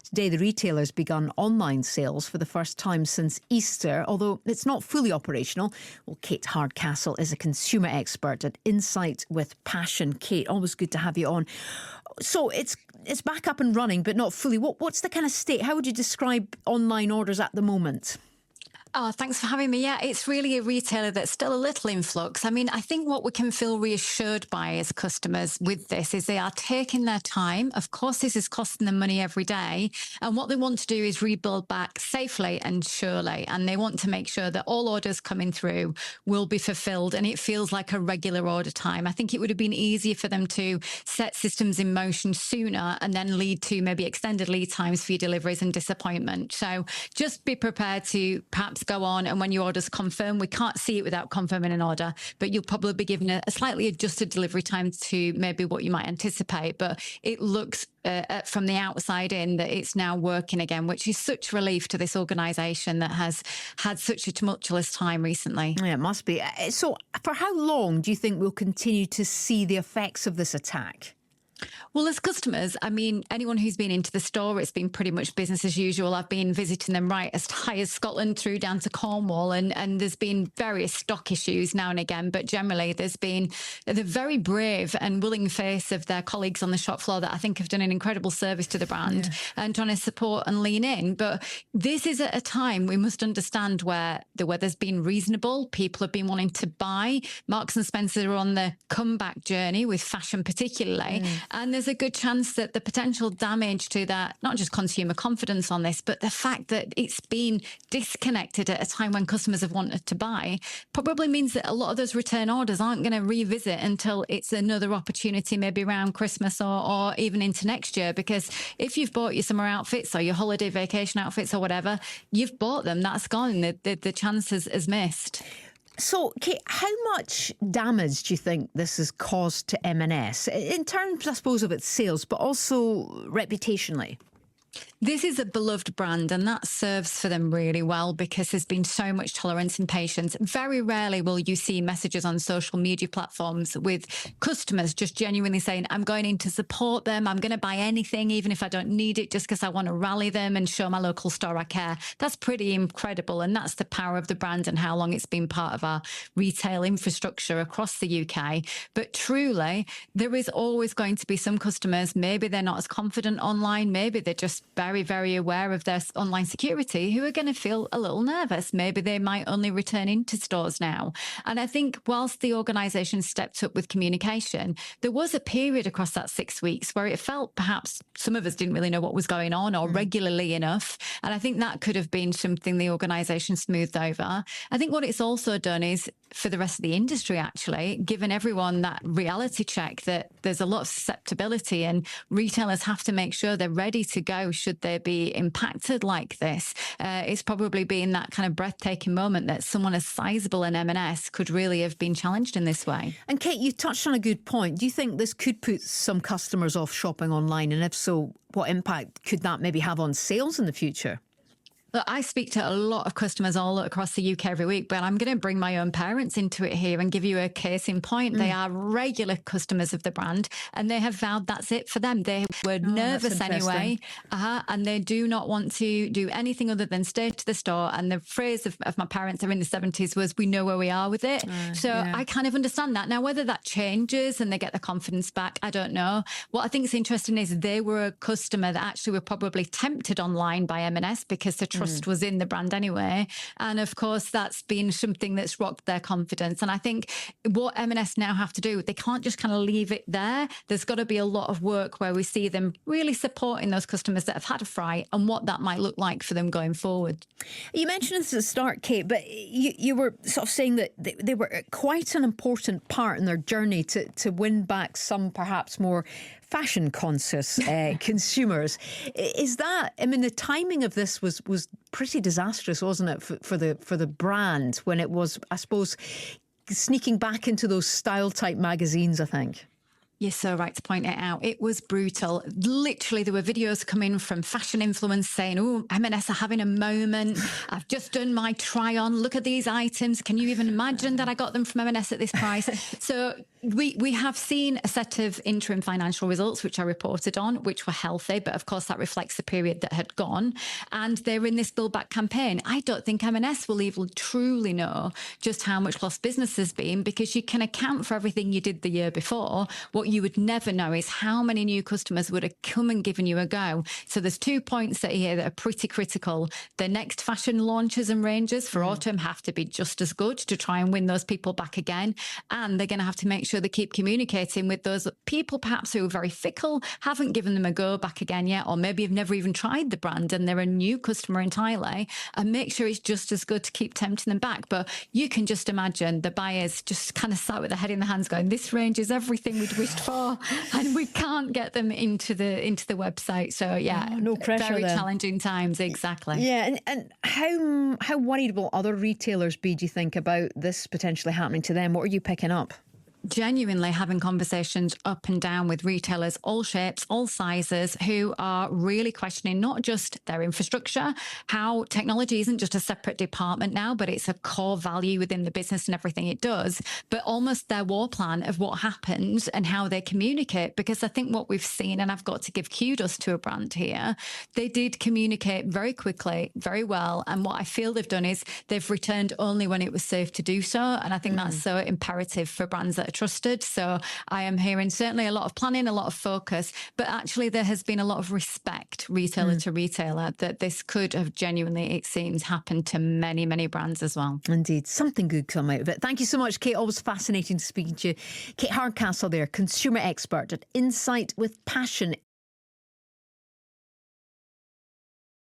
Today, the retailer's begun online sales for the first time since Easter, although it's not fully operational. Well, Kate Hardcastle is a consumer expert at Insight with Passion. Kate, always good to have you on. So it's back up and running, but not fully. What's the kind of state? How would you describe online orders at the moment? Oh, thanks for having me. Yeah, it's really a retailer that's still a little in flux. I mean, I think what we can feel reassured by as customers with this is they are taking their time. Of course, this is costing them money every day. And what they want to do is rebuild back safely and surely. And they want to make sure that all orders coming through will be fulfilled. And it feels like a regular order time. I think it would have been easier for them to set systems in motion sooner and then lead to maybe extended lead times for your deliveries and disappointment. So just be prepared to perhaps go on, and when your order's confirmed, we can't see it without confirming an order, but you'll probably be given a slightly adjusted delivery time to maybe what you might anticipate. But it looks from the outside in that it's now working again, which is such relief to this organisation that has had such a tumultuous time recently. Yeah, it must be. So for how long do you think we'll continue to see the effects of this attack? Well, as customers, I mean, anyone who's been into the store, it's been pretty much business as usual. I've been visiting them right as high as Scotland through down to Cornwall, and there's been various stock issues now and again, but generally there's been the very brave and willing face of their colleagues on the shop floor that I think have done an incredible service to the brand and trying to support and lean in. But this is at a time we must understand where the weather's been reasonable. People have been wanting to buy. Marks and Spencer are on the comeback journey with fashion particularly. And there's a good chance that the potential damage to that, not just consumer confidence on this, but the fact that it's been disconnected at a time when customers have wanted to buy, probably means that a lot of those return orders aren't going to revisit until it's another opportunity, maybe around Christmas or even into next year. Because if you've bought your summer outfits or your holiday vacation outfits or whatever, you've bought them, that's gone. The chance has missed. So, Kate, how much damage do you think this has caused to M&S in terms, I suppose, of its sales, but also reputationally? This is a beloved brand, and that serves for them really well because there's been so much tolerance and patience. Very rarely will you see messages on social media platforms with customers just genuinely saying, I'm going in to support them. I'm going to buy anything, even if I don't need it, just because I want to rally them and show my local store I care. That's pretty incredible. And that's the power of the brand and how long it's been part of our retail infrastructure across the UK. But truly, there is always going to be some customers, maybe they're not as confident online, maybe they're just very, very aware of their online security, who are going to feel a little nervous. Maybe they might only return into stores now. And I think whilst the organisation stepped up with communication, there was a period across that 6 weeks where it felt perhaps some of us didn't really know what was going on or regularly enough. And I think that could have been something the organisation smoothed over. I think what it's also done is, for the rest of the industry, actually, given everyone that reality check that there's a lot of susceptibility and retailers have to make sure they're ready to go should they be impacted like this. It's probably been that kind of breathtaking moment that someone as sizable in M&S could really have been challenged in this way. And Kate, you touched on a good point. Do you think this could put some customers off shopping online? And if so, what impact could that maybe have on sales in the future? Look, I speak to a lot of customers all across the UK every week, but I'm going to bring my own parents into it here and give you a case in point. They are regular customers of the brand and they have vowed that's it for them. They were nervous anyway, and they do not want to do anything other than stay to the store. And the phrase of my parents are in the 70s was, we know where we are with it. I kind of understand that. Now, whether that changes and they get the confidence back, I don't know. What I think is interesting is they were a customer that actually were probably tempted online by M&S because the trust was in the brand anyway. And of course, that's been something that's rocked their confidence. And I think what M&S now have to do, they can't just kind of leave it there. There's got to be a lot of work where we see them really supporting those customers that have had a fright and what that might look like for them going forward. You mentioned this at the start, Kate, but you were sort of saying that they were quite an important part in their journey to win back some perhaps more fashion conscious consumers. Is that, I mean, the timing of this was pretty disastrous, wasn't it, for the brand when it was, I suppose, sneaking back into those style type magazines, I think? You're so right to point it out. It was brutal. Literally, there were videos coming from fashion influencers saying, oh, M&S are having a moment. I've just done my try on. Look at these items. Can you even imagine that I got them from M&S at this price? So we have seen a set of interim financial results, which I reported on, which were healthy. But of course, that reflects the period that had gone. And they're in this build back campaign. I don't think M&S will even truly know just how much lost business has been, because you can account for everything you did the year before. What you would never know is how many new customers would have come and given you a go. So there's 2 points that here that are pretty critical. The next fashion launches and ranges for autumn have to be just as good to try and win those people back again. And they're going to have to make sure they keep communicating with those people perhaps who are very fickle, haven't given them a go back again yet, or maybe have never even tried the brand and they're a new customer entirely, and make sure it's just as good to keep tempting them back. But you can just imagine the buyers just kind of sat with their head in their hands going, this range is everything we'd wished for, and we can't get them into the website. So yeah, no pressure. Very then. challenging times, exactly. Yeah, and how worried will other retailers be, do you think, about this potentially happening to them? What are you picking up? Genuinely having conversations up and down with retailers, all shapes, all sizes, who are really questioning not just their infrastructure, how technology isn't just a separate department now, but it's a core value within the business and everything it does, but almost their war plan of what happens and how they communicate. Because I think what we've seen, and I've got to give kudos to a brand here, they did communicate very quickly, very well. And what I feel they've done is they've returned only when it was safe to do so. And I think that's so imperative for brands that are trusted. So I am hearing certainly a lot of planning, a lot of focus, but actually there has been a lot of respect, retailer to retailer, that this could have genuinely, it seems, happened to many, many brands as well. Indeed, something good come out of it. Thank you so much, Kate. Always fascinating speaking to you. Kate Hardcastle there, consumer expert at Insight with Passion